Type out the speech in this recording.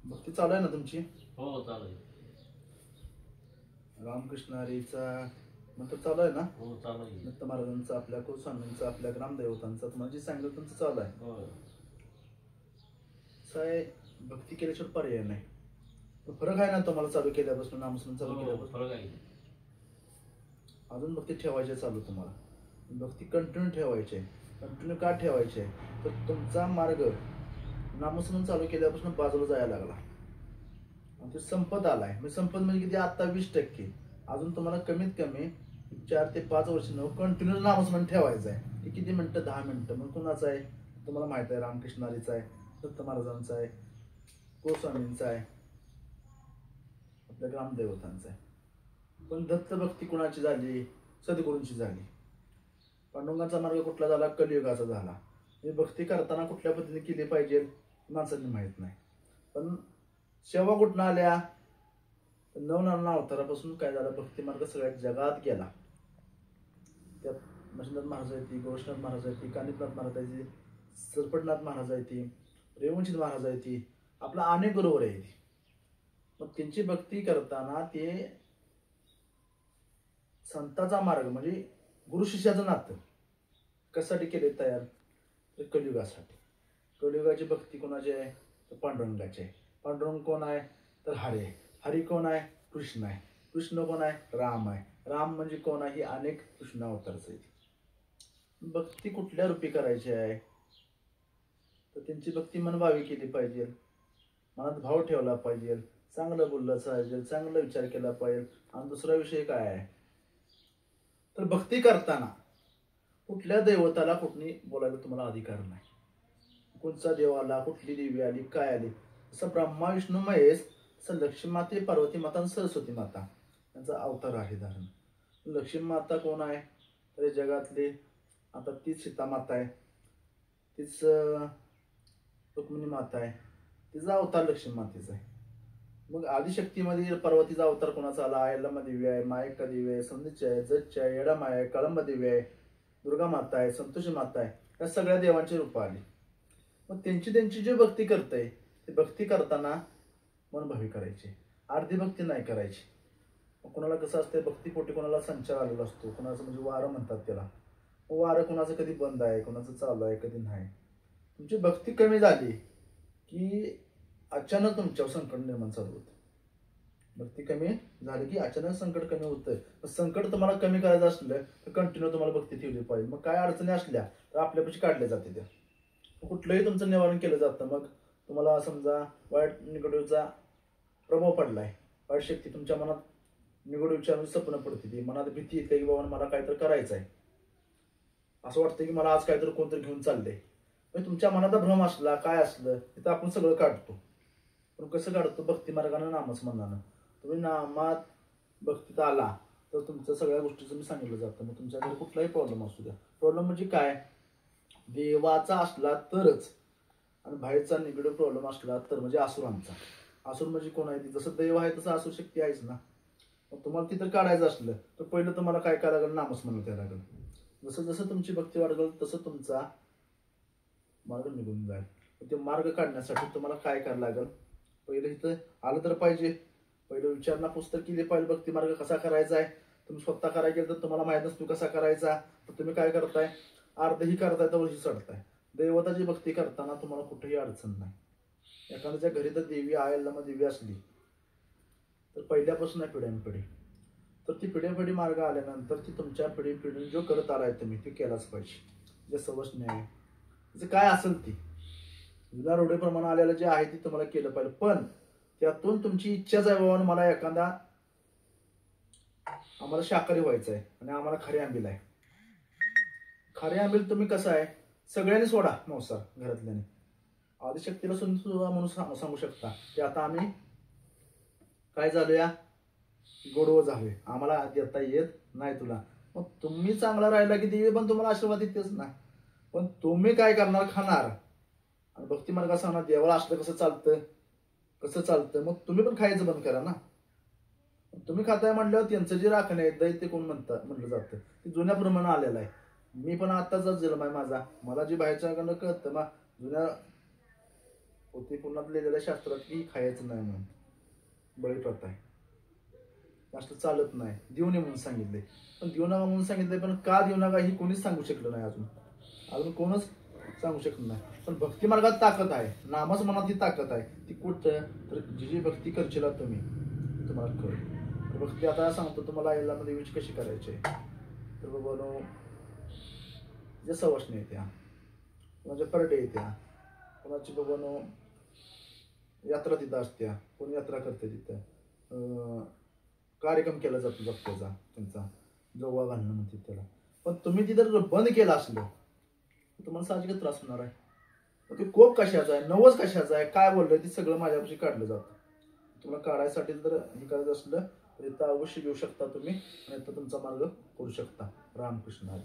भक्ती चालू आहे ना तुमची? हो चालू आहे. रामकृष्ण हरीचा मंत्र चालू आहे ना? हो चालू आहे. दत्त महाराजांचा, आपल्या कुलस्वामींचा, आपल्या ग्रामदेवतांचा, तुम्हाला जे सांगितलं तुमचं चालू आहे. हो साय भक्ती केल्याशिवाय पर्याय नाही. पण फरक आहे ना तुम्हाला चालू केल्यापासून, नामस्मरण चालू केल्यापासून? फरक आहे. अजून भक्ती ठेवायची चालू तुम्हाला. भक्ती कंटिन्यू ठेवायची आहे. कंटिन्यू का ठेवायची आहे? तर तुमचा मार्ग नामस्मरण चालू केल्यापासून बाजूला जायला लागला आणि ते संपत आलाय. म्हणजे संपत म्हणजे किती? आता 20%. अजून तुम्हाला कमीत कमी 4 ते 5 वर्ष कंटिन्यू नामस्मरण ठेवायचं आहे. ते किती मिनिटं? 10 मिनिटं. मग कुणाचं आहे तुम्हाला माहित आहे? रामकृष्ण हरीचा आहे, दत्त महाराजांचा आहे, गोस्वामींचा आहे, आपल्या ग्रामदेवतांचा आहे. पण दत्त भक्ती कुणाची झाली? सद्गुरूंची झाली. पांडुरंगाचा मार्ग कुठला झाला? कलियुगाचा झाला. हे भक्ती करताना कुठल्या पद्धतीने केली पाहिजे माणसांनी माहित नाही. पण सेवा कुठनं आल्या? नवनारायण अवतारापासून काय झालं? भक्ती मार्ग सगळ्या जगात गेला. त्यात नरसिंहनाथ महाराज आहेत, गोरक्षनाथ महाराज आहेत, कानिफनाथ महाराज आहेत, सरपटनाथ महाराज आहेत, रेवणसिद्ध महाराज आहेत, आपला अनेक गुरुवर आहेत. मग त्यांची भक्ती करताना ते संताचा मार्ग म्हणजे गुरु शिष्याचं नातं कशासाठी केले तयार? तर कलियुगासाठी. कलियुगाची भक्ती कोणाची आहे? तर पांडुरंगाची आहे. पांडुरंग कोण आहे? तर हरी आहे. हरी कोण आहे? कृष्ण आहे. कृष्ण कोण आहे? राम आहे. राम म्हणजे कोण आहे? ही अनेक कृष्ण अवतारच आहेत. भक्ती कुठल्या रूपी करायची आहे? तर त्यांची भक्ती मनभावी केली पाहिजे, मनात भाव ठेवला पाहिजे, चांगलं बोललं पाहिजे, चांगला विचार केला पाहिजे. आणि दुसरा विषय काय आहे? तर भक्ती करताना कुठल्या दैवताला कुठली बोलायला तुम्हाला अधिकार नाही. कोणचा देव आला, कुठली देवी आली, काय आली. जसं ब्रह्मा विष्णू महेश, तसं लक्ष्मी माते, पार्वती माता आणि सरस्वती माता यांचा अवतार आहे धारण. लक्ष्मी माता कोण आहे? तर जगातली आता तीच सीता माता आहे, तीच रुक्मिणी माता आहे, तिचा अवतार लक्ष्मी मातेचा आहे. मग आदिशक्तीमध्ये पार्वतीचा अवतार कोणाचा आला? अयल्लमा देवी आहे, मायक्का देवी आहे, संधीची आहे, जजची आहे, येडामाय आहे, कळंबा देवी आहे, दुर्गा माता आहे, संतोषी माता आहे. या सगळ्या देवांची रूपं आली. मग त्यांची जी भक्ती करते ती भक्ती करताना मनभावी करायची, अर्धी भक्ती नाही करायची. मग कोणाला कसं असतं? भक्तीपोटी कोणाला संचार आलेला असतो, कोणाचं म्हणजे वारं म्हणतात त्याला. वारं कोणाचं कधी बंद आहे, कोणाचं चालू आहे, कधी नाही. तुमची भक्ती कमी झाली की अचानक तुमच्यावर संकट निर्माण चालू होतं. भक्ती कमी झाली की अचानक संकट कमी होतं. संकट तुम्हाला कमी करायचं असलं तर कंटिन्यू तुम्हाला भक्ती ठेवली पाहिजे. मग काय अडचणी असल्या तर आपल्यापाशी काढल्या जाते त्या. कुठलंही तुमचं निवारण केलं जातं. मग तुम्हाला समजा वाईट निगेटिव्हचा प्रभाव पडलाय, वाईट शक्ती तुमच्या मनात निगेटिव्ह विचार स्वप्न पडते, ती मनात भीती येते की बाबा मला काहीतरी करायचं आहे, असं वाटतं की मला आज काहीतरी कोणतरी घेऊन चाललंय. म्हणजे तुमच्या मनाचा भ्रम असला काय असलं तिथं आपण सगळं काढतो. पण कसं काढतो? भक्ती मार्गानं, नामस्मरणानं. तुम्ही नामात भक्तीत आला तर तुमच्या सगळ्या गोष्टीचं मी सांगितलं जातं. मग तुमच्या घरी कुठलाही प्रॉब्लेम असू द्या, प्रॉब्लेम म्हणजे काय? देवाचा असला तरच, आणि बाहेरचा निगेटिव्ह प्रॉब्लेम असला तर, म्हणजे असुरांचा. असुर म्हणजे कोण आहे? जसं देव आहे तसं असुर शक्ती आहेच ना. मग तुम्हाला तिथं काढायचं असलं तर पहिलं तुम्हाला काय करायला लागेल? नामस्मरण करायला लागेल. जसं जसं तुमची भक्ती वाढेल तसं तुमचा मार्ग निघून जाईल. ते मार्ग काढण्यासाठी तुम्हाला काय करायला लागेल? पहिलं इथं आलं तर पाहिजे, पहिलं विचारणा पुस्तक केली पाहिजे. भक्ती मार्ग कसा करायचा आहे? तुम्ही स्वतः करायला गेलं तर तुम्हाला माहित नसतो कसा करायचा. तर तुम्ही काय करताय? अर्धही करताय तर वर्षी चढताय. दैवताची भक्ती करताना तुम्हाला कुठेही अडचण नाही. एखाद्याच्या घरी तर देवी अयल्लमा देवी असली तर पहिल्यापासून आहे पिढ्यानपिढी, तर ती पिढ्यापिढी मार्ग आल्यानंतर ती तुमच्या पिढी जो करत आलाय तुम्ही ते केलाच पाहिजे. जे सवष्ण आहे त्याचं काय असेल ती जुना रूढीप्रमाणे आलेलं जे आहे ते तुम्हाला केलं पाहिजे. पण त्यातून तुमची इच्छाच आहे बाबा मला एखादा, आम्हाला शाकाहारी व्हायचं आहे आणि आम्हाला खरे आंबील आहे. खरे आंबील तुम्ही कसं आहे? सगळ्यांनी सोडा मांसाहार घरातल्याने. आदिशक्तीला सुद्धा म्हणून सांगू शकता की आता आम्ही काय झालूया? गोडवं झालोय, आम्हाला देता येत नाही तुला. मग तुम्ही चांगला राहिला की देवी पण तुम्हाला आशीर्वाद देतेच ना. पण तुम्ही काय करणार? खाणार. आणि भक्ती मार्गात सांगणार देवाला असलं कसं चालतं, कसं चालतं. मग तुम्ही पण खायचं बंद करा ना. तुम्ही खाताय म्हटल्यावर त्यांचं जे राखण आहे दैत्य कोण म्हटलं जातं ते जुन्याप्रमाणे आलेलं आहे. मी पण आताचा जन्म आहे माझा, मला जे बाहेरच्याकडनं कळतं मग जुन्या पोथी पुन्हा लिहिलेल्या शास्त्रात की खायचं नाही म्हणून बळी प्रथा आहे, असं चालत नाही, देऊ नये म्हणून सांगितले. पण देऊ नका म्हणून सांगितले, पण का देऊ नका ही कोणीच सांगू शकलं नाही. अजून कोणच सांगू शकत नाही. पण भक्ती मार्गात ताकद आहे, नामच मनात ही ताकद आहे. ती कुठं तर जी भक्ती करशील तुम्ही तुम्हाला कळेल. भक्ती आता सांगतो तुम्हाला याला देवीची कशी करायची. तर बाबा जे सवासणी येत्या, कोणाच्या परडे येत्या, कोणाची बाबा यात्रा तिथं असत्या, कोण यात्रा करते तिथं, कार्यक्रम केला जातो भक्ताचा, त्यांचा जोगा घालणं म्हणते त्याला. पण तुम्ही तिथं जर बंद केलं असलं तुम्हाला साहजिकच त्रास होणार आहे. ते कोप कशाचा आहे, नवस कशाचा आहे, काय बोललंय ते सगळं माझ्यापाशी काढलं जातं. तुम्हाला काढायसाठी जर हे करायचं असलं तर इथं अवश्य घेऊ शकता तुम्ही आणि इथं तुमचा मार्ग करू शकता. रामकृष्ण हरी.